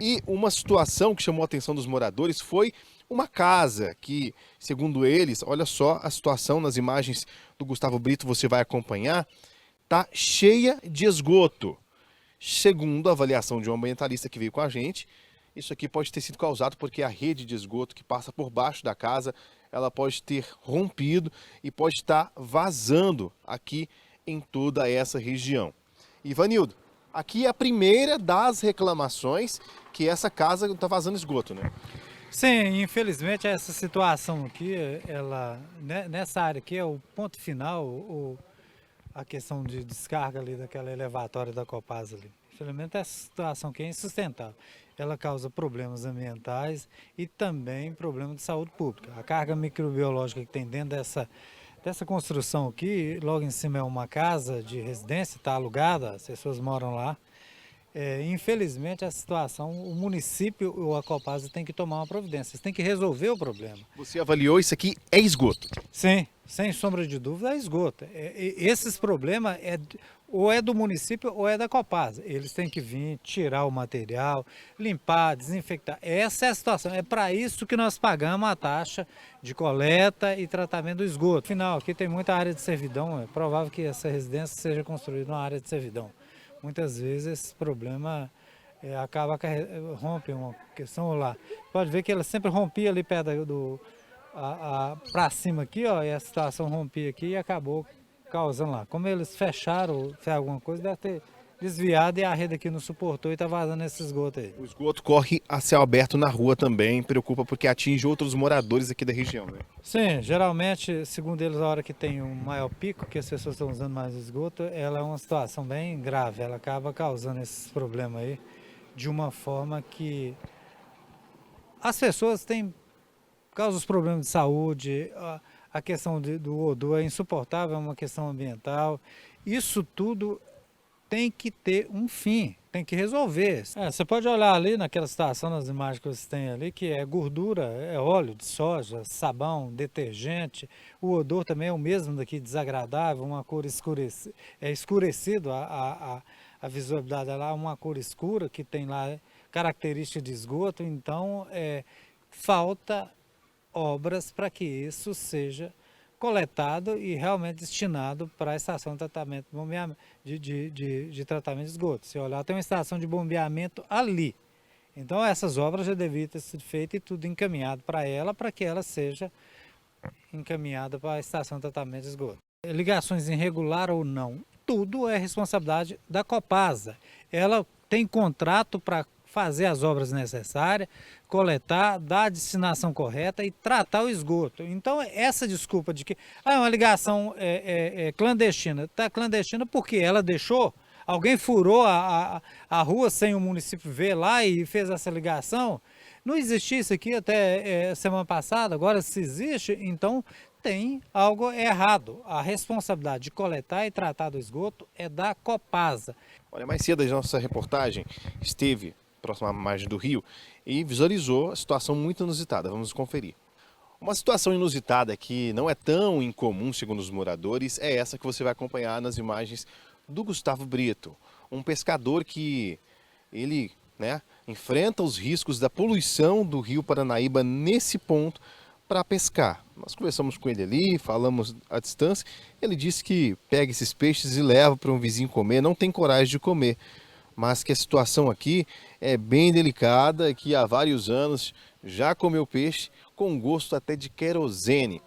Speaker 3: E uma situação que chamou a atenção dos moradores foi uma casa que, segundo eles, olha só a situação nas imagens do Gustavo Brito, você vai acompanhar, está cheia de esgoto. Segundo a avaliação de um ambientalista que veio com a gente, isso aqui pode ter sido causado porque a rede de esgoto que passa por baixo da casa, ela pode ter rompido e pode estar vazando aqui em toda essa região. Ivanildo, aqui é a primeira das reclamações que essa casa está vazando esgoto, né?
Speaker 16: Sim, infelizmente essa situação aqui, nessa área aqui é o ponto final, a questão de descarga ali daquela elevatória da Copasa ali. Infelizmente essa situação aqui é insustentável. Ela causa problemas ambientais e também problemas de saúde pública. A carga microbiológica que tem dentro dessa construção aqui, logo em cima é uma casa de residência, está alugada, as pessoas moram lá. Infelizmente, a situação, o município ou a Copasa tem que tomar uma providência, eles têm que resolver o problema.
Speaker 3: Você avaliou isso aqui é esgoto?
Speaker 16: Sim, sem sombra de dúvida é esgoto. Esses problemas ou é do município ou é da Copasa. Eles têm que vir, tirar o material, limpar, desinfectar. Essa é a situação, é para isso que nós pagamos a taxa de coleta e tratamento do esgoto. Afinal, aqui tem muita área de servidão, é provável que essa residência seja construída numa área de servidão. Muitas vezes esse problema rompe uma questão lá. Pode ver que ela sempre rompia ali perto para cima aqui, ó, e a situação rompia aqui e acabou causando lá. Como eles fecharam, fez alguma coisa, deve ter desviado e a rede aqui não suportou e está vazando esse esgoto aí.
Speaker 3: O esgoto corre a céu aberto na rua também, preocupa porque atinge outros moradores aqui da região, né?
Speaker 16: Sim, geralmente, segundo eles, a hora que tem um maior pico, que as pessoas estão usando mais esgoto, ela é uma situação bem grave, ela acaba causando esses problemas aí de uma forma que as pessoas têm, causa os problemas de saúde, a questão do odor é insuportável, é uma questão ambiental, isso tudo tem que ter um fim, tem que resolver. Você pode olhar ali naquela situação, nas imagens que você tem ali, que é gordura, é óleo de soja, sabão, detergente. O odor também é o mesmo daqui, desagradável, uma cor escurecido, a visibilidade lá, uma cor escura que tem lá característica de esgoto. Então, falta obras para que isso seja coletado e realmente destinado para a estação de tratamento de tratamento de esgoto. Se olhar, tem uma estação de bombeamento ali. Então essas obras já deviam ter sido feitas e tudo encaminhado para ela, para que ela seja encaminhada para a estação de tratamento de esgoto. Ligações irregulares ou não, tudo é responsabilidade da Copasa. Ela tem contrato para fazer as obras necessárias, coletar, dar a destinação correta e tratar o esgoto. Então, essa desculpa de que é uma ligação clandestina, está clandestina porque ela deixou, alguém furou a rua sem o município ver lá e fez essa ligação. Não existia isso aqui até semana passada, agora se existe, então tem algo errado. A responsabilidade de coletar e tratar do esgoto é da Copasa.
Speaker 3: Olha, mais cedo a nossa reportagem esteve próxima à margem do rio e visualizou a situação muito inusitada. Vamos conferir. Uma situação inusitada que não é tão incomum, segundo os moradores, é essa que você vai acompanhar nas imagens do Gustavo Brito. Um pescador que ele, enfrenta os riscos da poluição do rio Paranaíba nesse ponto para pescar. Nós conversamos com ele ali, falamos à distância, ele disse que pega esses peixes e leva para um vizinho comer, não tem coragem de comer, mas que a situação aqui é bem delicada, que há vários anos já comeu peixe com gosto até de querosene.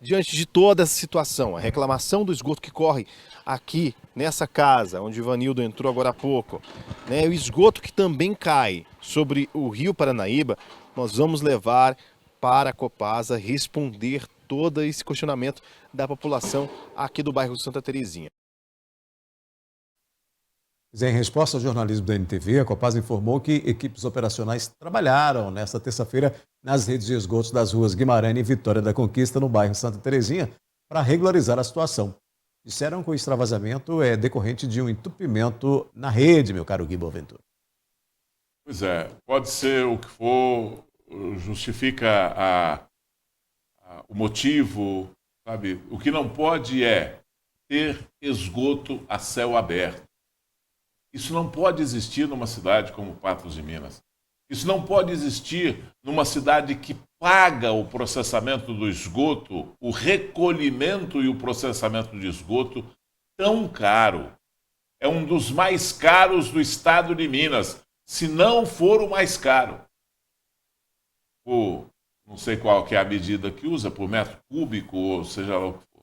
Speaker 3: Diante de toda essa situação, a reclamação do esgoto que corre aqui nessa casa, onde o Ivanildo entrou agora há pouco, o esgoto que também cai sobre o rio Paranaíba, nós vamos levar para a Copasa responder todo esse questionamento da população aqui do bairro Santa Terezinha.
Speaker 1: Em resposta ao jornalismo da NTV, a Copasa informou que equipes operacionais trabalharam nesta terça-feira nas redes de esgotos das ruas Guimarães e Vitória da Conquista, no bairro Santa Terezinha, para regularizar a situação. Disseram que o extravasamento é decorrente de um entupimento na rede, meu caro Gui Boaventura.
Speaker 14: Pois é, pode ser o que for, justifica o motivo, sabe? O que não pode é ter esgoto a céu aberto. Isso não pode existir numa cidade como Patos de Minas. Isso não pode existir numa cidade que paga o processamento do esgoto, o recolhimento e o processamento de esgoto tão caro. É um dos mais caros do estado de Minas, se não for o mais caro. Não sei qual que é a medida que usa, por metro cúbico, ou seja lá o que for.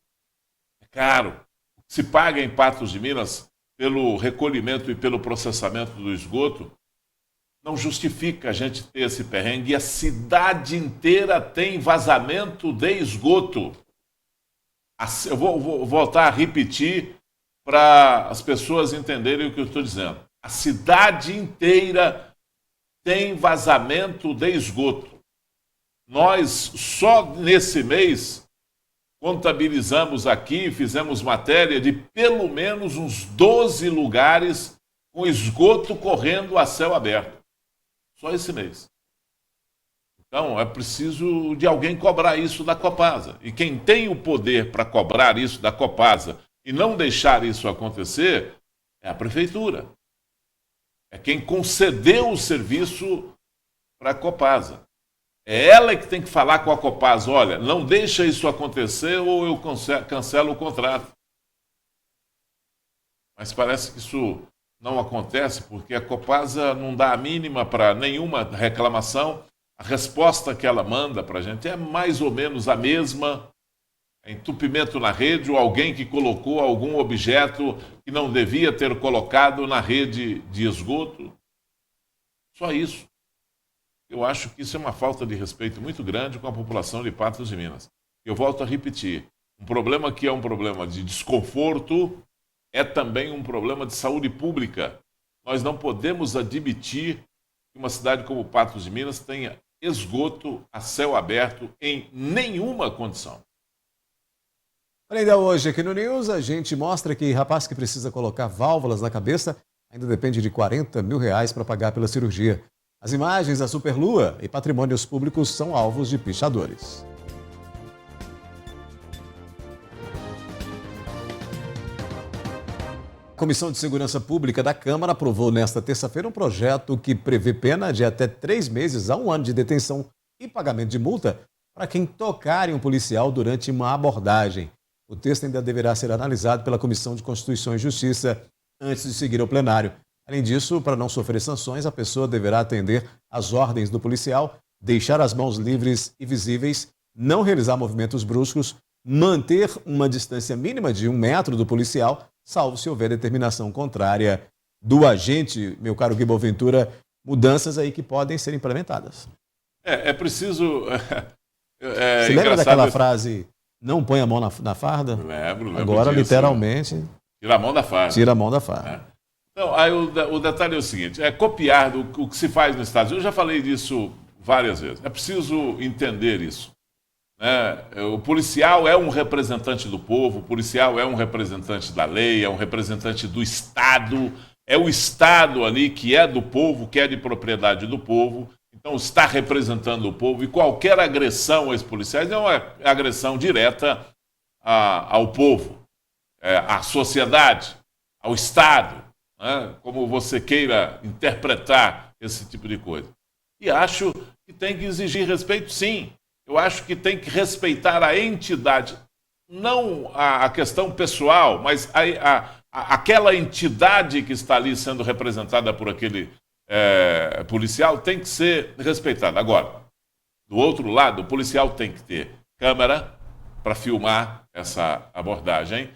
Speaker 14: É caro. O que se paga em Patos de Minas pelo recolhimento e pelo processamento do esgoto, não justifica a gente ter esse perrengue. E a cidade inteira tem vazamento de esgoto. Eu vou voltar a repetir para as pessoas entenderem o que eu estou dizendo. A cidade inteira tem vazamento de esgoto. Nós, só nesse mês, contabilizamos aqui, fizemos matéria de pelo menos uns 12 lugares com esgoto correndo a céu aberto. Só esse mês. Então, é preciso de alguém cobrar isso da Copasa. E quem tem o poder para cobrar isso da Copasa e não deixar isso acontecer é a Prefeitura. É quem concedeu o serviço para a Copasa. É ela que tem que falar com a Copasa, olha, não deixa isso acontecer ou eu cancelo o contrato. Mas parece que isso não acontece porque a Copasa não dá a mínima para nenhuma reclamação. A resposta que ela manda para a gente é mais ou menos a mesma. É entupimento na rede ou alguém que colocou algum objeto que não devia ter colocado na rede de esgoto. Só isso. Eu acho que isso é uma falta de respeito muito grande com a população de Patos de Minas. Eu volto a repetir, um problema que é um problema de desconforto é também um problema de saúde pública. Nós não podemos admitir que uma cidade como Patos de Minas tenha esgoto a céu aberto em nenhuma condição.
Speaker 1: Ainda hoje aqui no News, a gente mostra que rapaz que precisa colocar válvulas na cabeça ainda depende de R$40 mil para pagar pela cirurgia. As imagens da Superlua e patrimônios públicos são alvos de pichadores. A Comissão de Segurança Pública da Câmara aprovou nesta terça-feira um projeto que prevê pena de até 3 meses a 1 ano de detenção e pagamento de multa para quem tocar em um policial durante uma abordagem. O texto ainda deverá ser analisado pela Comissão de Constituição e Justiça antes de seguir ao plenário. Além disso, para não sofrer sanções, a pessoa deverá atender às ordens do policial, deixar as mãos livres e visíveis, não realizar movimentos bruscos, manter uma distância mínima de 1 metro do policial, salvo se houver determinação contrária do agente. Meu caro Gui Boaventura, mudanças aí que podem ser implementadas.
Speaker 14: É preciso...
Speaker 1: Você lembra daquela frase, não põe a mão na farda?
Speaker 14: Lembro
Speaker 1: Agora,
Speaker 14: disso,
Speaker 1: literalmente...
Speaker 14: Tira a mão da farda.
Speaker 1: Tira a mão da farda.
Speaker 14: Então, aí o detalhe é o seguinte, é copiar o que se faz nos Estados Unidos. Eu já falei disso várias vezes. É preciso entender isso. O policial é um representante do povo, o policial é um representante da lei, é um representante do Estado, é o Estado ali que é do povo, que é de propriedade do povo, então está representando o povo e qualquer agressão aos policiais é uma agressão direta ao povo, à sociedade, ao Estado. né? Como você queira interpretar esse tipo de coisa. E acho que tem que exigir respeito, sim. Eu acho que tem que respeitar a entidade, não a questão pessoal, mas aquela entidade que está ali sendo representada por aquele policial tem que ser respeitada. Agora, do outro lado, o policial tem que ter câmera para filmar essa abordagem.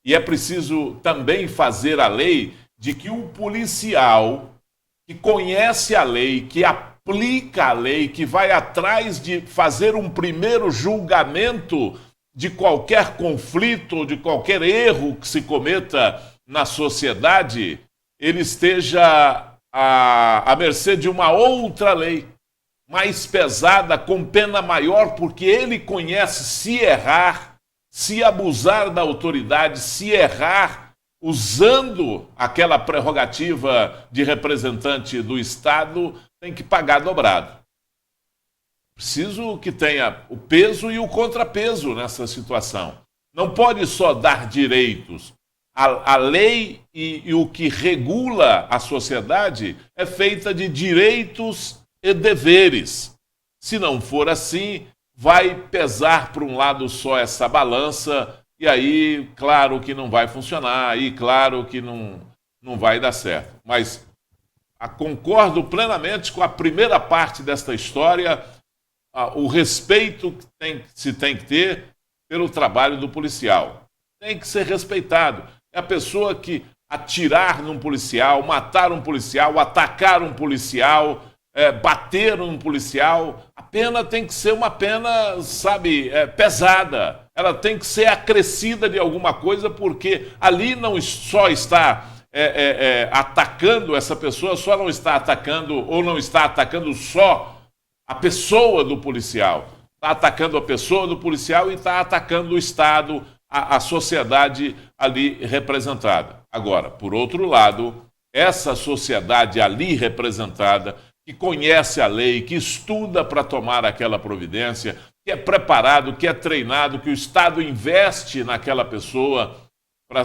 Speaker 14: E é preciso também fazer a lei de que um policial que conhece a lei, que aplica a lei, que vai atrás de fazer um primeiro julgamento de qualquer conflito, de qualquer erro que se cometa na sociedade, ele esteja à mercê de uma outra lei, mais pesada, com pena maior, porque ele conhece, se errar, se abusar da autoridade, se errar, usando aquela prerrogativa de representante do Estado, tem que pagar dobrado. Preciso que tenha o peso e o contrapeso nessa situação. Não pode só dar direitos. A lei e o que regula a sociedade é feita de direitos e deveres. Se não for assim, vai pesar para um lado só essa balança, e aí, claro que não vai funcionar, e claro que não vai dar certo. Mas concordo plenamente com a primeira parte desta história, o respeito que se tem que ter pelo trabalho do policial. Tem que ser respeitado. É a pessoa que atirar num policial, matar um policial, atacar um policial, bater num policial, a pena tem que ser uma pena, sabe, pesada. Ela tem que ser acrescida de alguma coisa, porque ali não só está atacando essa pessoa, só não está atacando, ou não está atacando só a pessoa do policial. Está atacando a pessoa do policial e está atacando o Estado, a sociedade ali representada. Agora, por outro lado, essa sociedade ali representada, que conhece a lei, que estuda para tomar aquela providência, que é preparado, que é treinado, que o Estado investe naquela pessoa,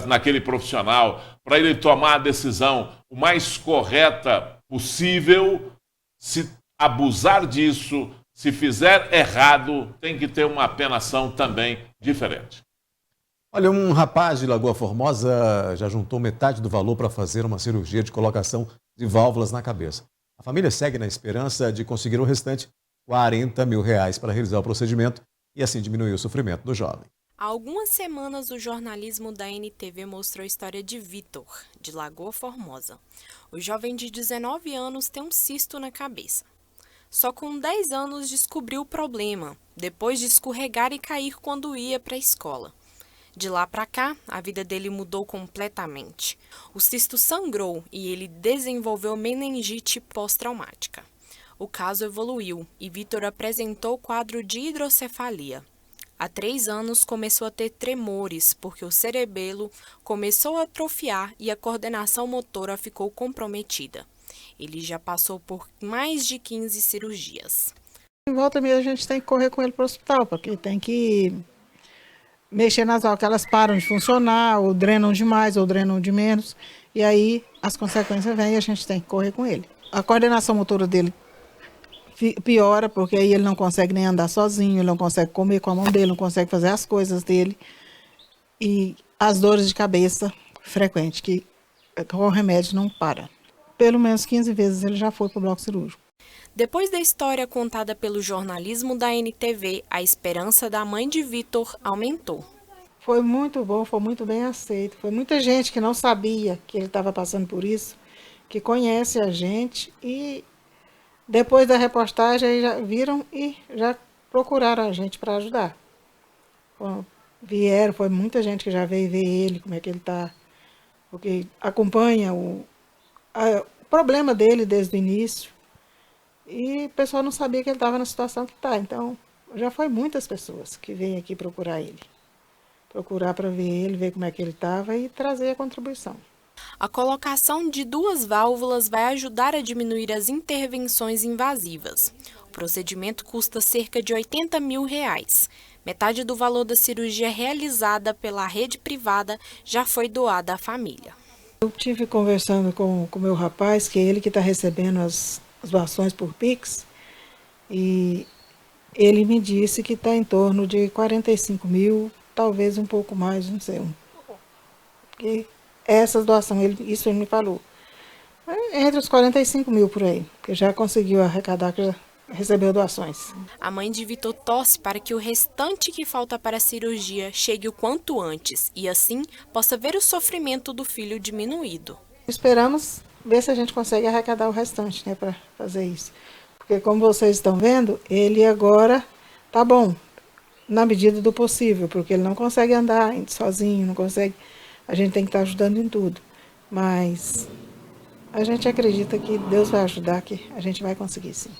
Speaker 14: naquele profissional, para ele tomar a decisão o mais correta possível. Se abusar disso, se fizer errado, tem que ter uma penação também diferente.
Speaker 1: Olha, um rapaz de Lagoa Formosa já juntou metade do valor para fazer uma cirurgia de colocação de válvulas na cabeça. A família segue na esperança de conseguir o restante, R$40 mil, para realizar o procedimento e assim diminuir o sofrimento do jovem.
Speaker 17: Há algumas semanas, o jornalismo da NTV mostrou a história de Vitor, de Lagoa Formosa. O jovem de 19 anos tem um cisto na cabeça. Só com 10 anos descobriu o problema, depois de escorregar e cair quando ia para a escola. De lá para cá, a vida dele mudou completamente. O cisto sangrou e ele desenvolveu meningite pós-traumática. O caso evoluiu e Vitor apresentou quadro de hidrocefalia. Há 3 anos começou a ter tremores porque o cerebelo começou a atrofiar e a coordenação motora ficou comprometida. Ele já passou por mais de 15 cirurgias.
Speaker 18: Em volta mesmo a gente tem que correr com ele para o hospital, porque tem que mexer nas válvulas, que elas param de funcionar, ou drenam demais, ou drenam de menos, e aí as consequências vêm e a gente tem que correr com ele. A coordenação motora dele piora, porque aí ele não consegue nem andar sozinho, ele não consegue comer com a mão dele, não consegue fazer as coisas dele, e as dores de cabeça frequentes, que com o remédio não para. Pelo menos 15 vezes ele já foi para o bloco cirúrgico.
Speaker 17: Depois da história contada pelo jornalismo da NTV, a esperança da mãe de Vitor aumentou.
Speaker 18: Foi muito bom, foi muito bem aceito. Foi muita gente que não sabia que ele estava passando por isso, que conhece a gente e depois da reportagem já viram e já procuraram a gente para ajudar. Vieram, foi muita gente que já veio ver ele, como é que ele está, porque acompanha o problema dele desde o início. E o pessoal não sabia que ele estava na situação que está. Então, já foi muitas pessoas que vêm aqui procurar ele. Procurar para ver ele, ver como é que ele estava e trazer a contribuição.
Speaker 17: A colocação de 2 válvulas vai ajudar a diminuir as intervenções invasivas. O procedimento custa cerca de R$80 mil. Metade do valor da cirurgia realizada pela rede privada já foi doada à família.
Speaker 18: Eu tive conversando com o meu rapaz, que é ele que está recebendo as doações por Pix, e ele me disse que está em torno de 45 mil, talvez um pouco mais, não sei. Porque essas doações, isso ele me falou. Entre os 45 mil por aí, que já conseguiu arrecadar, que já recebeu doações.
Speaker 17: A mãe de Vitor torce para que o restante que falta para a cirurgia chegue o quanto antes e assim possa ver o sofrimento do filho diminuído.
Speaker 18: Esperamos ver se a gente consegue arrecadar o restante, né, para fazer isso. Porque como vocês estão vendo, ele agora tá bom, na medida do possível, porque ele não consegue andar sozinho, não consegue, a gente tem que estar ajudando em tudo. Mas a gente acredita que Deus vai ajudar, que a gente vai conseguir sim.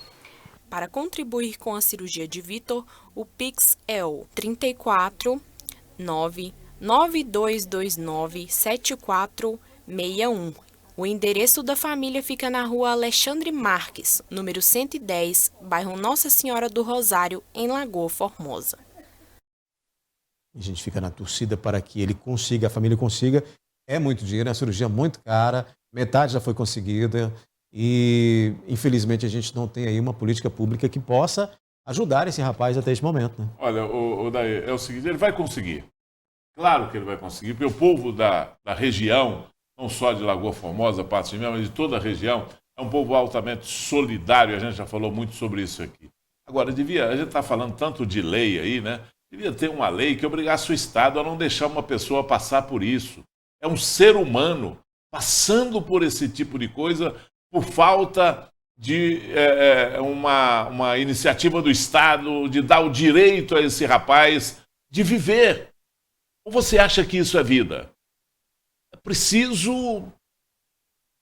Speaker 17: Para contribuir com a cirurgia de Vitor, o Pix é o 34 99229 7461. O endereço da família fica na rua Alexandre Marques, número 110, bairro Nossa Senhora do Rosário, em Lagoa Formosa.
Speaker 1: A gente fica na torcida para que ele consiga, a família consiga. É muito dinheiro, é uma cirurgia muito cara, metade já foi conseguida. E, infelizmente, a gente não tem aí uma política pública que possa ajudar esse rapaz até este momento, né?
Speaker 14: Olha, o Daí, é o seguinte, ele vai conseguir. Claro que ele vai conseguir, porque o povo da região, não só de Lagoa Formosa, Patos de Minas, mas de toda a região, é um povo altamente solidário, a gente já falou muito sobre isso aqui. Agora, a gente está falando tanto de lei aí, né? Devia ter uma lei que obrigasse o Estado a não deixar uma pessoa passar por isso. É um ser humano passando por esse tipo de coisa por falta de uma iniciativa do Estado de dar o direito a esse rapaz de viver. Ou você acha que isso é vida? É preciso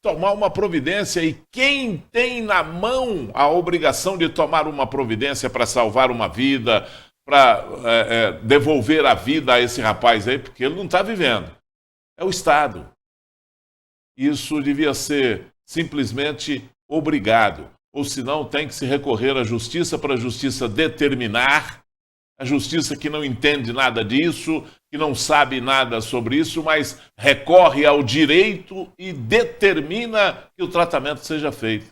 Speaker 14: tomar uma providência, e quem tem na mão a obrigação de tomar uma providência para salvar uma vida, para devolver a vida a esse rapaz aí, porque ele não está vivendo, é o Estado. Isso devia ser simplesmente obrigado, ou senão tem que se recorrer à justiça para a justiça determinar, a justiça que não entende nada disso, que não sabe nada sobre isso, mas recorre ao direito e determina que o tratamento seja feito.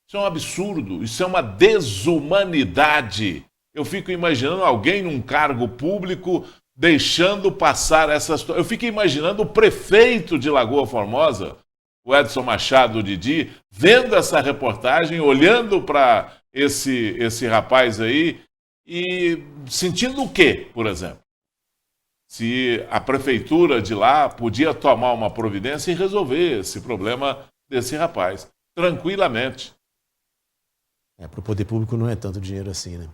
Speaker 14: Isso é um absurdo, isso é uma desumanidade. Eu fico imaginando alguém num cargo público deixando passar essa situação. Eu fico imaginando o prefeito de Lagoa Formosa, o Edson Machado Didi, vendo essa reportagem, olhando para esse rapaz aí e sentindo o quê, por exemplo? Se a prefeitura de lá podia tomar uma providência e resolver esse problema desse rapaz, tranquilamente.
Speaker 1: Para o poder público não é tanto dinheiro assim, né?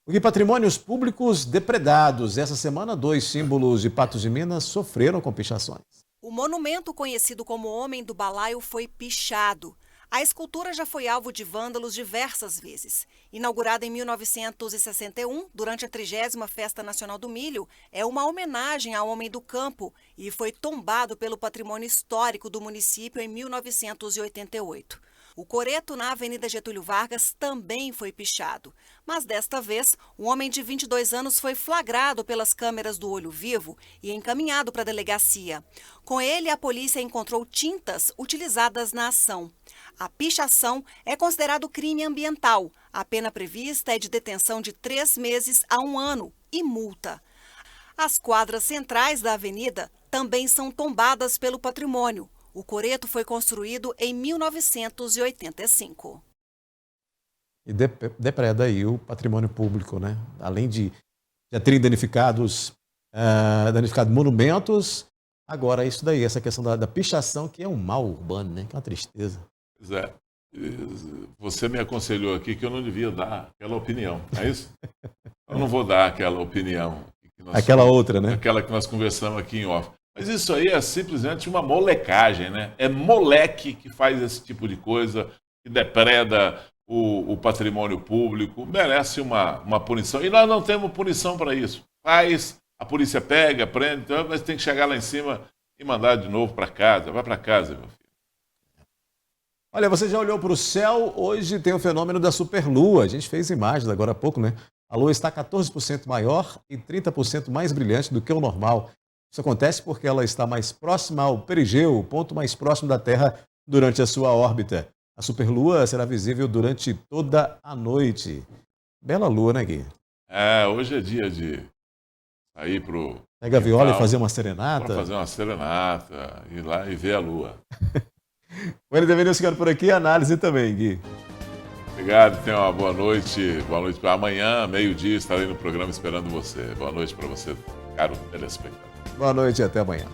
Speaker 1: E patrimônios públicos depredados. Essa semana, 2 símbolos de Patos de Minas sofreram com pichações.
Speaker 9: O monumento conhecido como Homem do Balaio foi pichado. A escultura já foi alvo de vândalos diversas vezes. Inaugurada em 1961, durante a 30ª Festa Nacional do Milho, é uma homenagem ao homem do campo e foi tombado pelo patrimônio histórico do município em 1988. O coreto na Avenida Getúlio Vargas também foi pichado. Mas desta vez, um homem de 22 anos foi flagrado pelas câmeras do Olho Vivo e encaminhado para a delegacia. Com ele, a polícia encontrou tintas utilizadas na ação. A pichação é considerado crime ambiental. A pena prevista é de detenção de 3 meses a 1 ano e multa. As quadras centrais da avenida também são tombadas pelo patrimônio. O coreto foi construído em 1985.
Speaker 1: E depreda aí o patrimônio público, né? Além de já terem danificado monumentos, agora isso daí, essa questão da pichação, que é um mal urbano, né? Que é uma tristeza.
Speaker 14: Pois é. Você me aconselhou aqui que eu não devia dar aquela opinião, não é isso? Eu não vou dar aquela opinião.
Speaker 1: Outra, né?
Speaker 14: Aquela que nós conversamos aqui em off. Mas isso aí é simplesmente uma molecagem, né? É moleque que faz esse tipo de coisa, que depreda o patrimônio público, merece uma punição. E nós não temos punição para isso. A polícia pega, prende, mas tem que chegar lá em cima e mandar de novo para casa. Vai para casa, meu filho.
Speaker 1: Olha, você já olhou para o céu? Hoje tem o fenômeno da superlua. A gente fez imagens agora há pouco, né? A lua está 14% maior e 30% mais brilhante do que o normal. Isso acontece porque ela está mais próxima ao perigeu, o ponto mais próximo da Terra, durante a sua órbita. A superlua será visível durante toda a noite. Bela lua, né, Gui?
Speaker 14: Hoje é dia de sair pro...
Speaker 1: Pega a viola e fazer uma serenata.
Speaker 14: Fazer uma serenata, ir lá e ver a lua.
Speaker 1: O NTV News ficando por aqui, análise também, Gui.
Speaker 14: Obrigado, tenha uma boa noite. Boa noite para amanhã, meio-dia, estarei no programa esperando você. Boa noite para você, caro telespectador.
Speaker 1: Boa noite e até amanhã.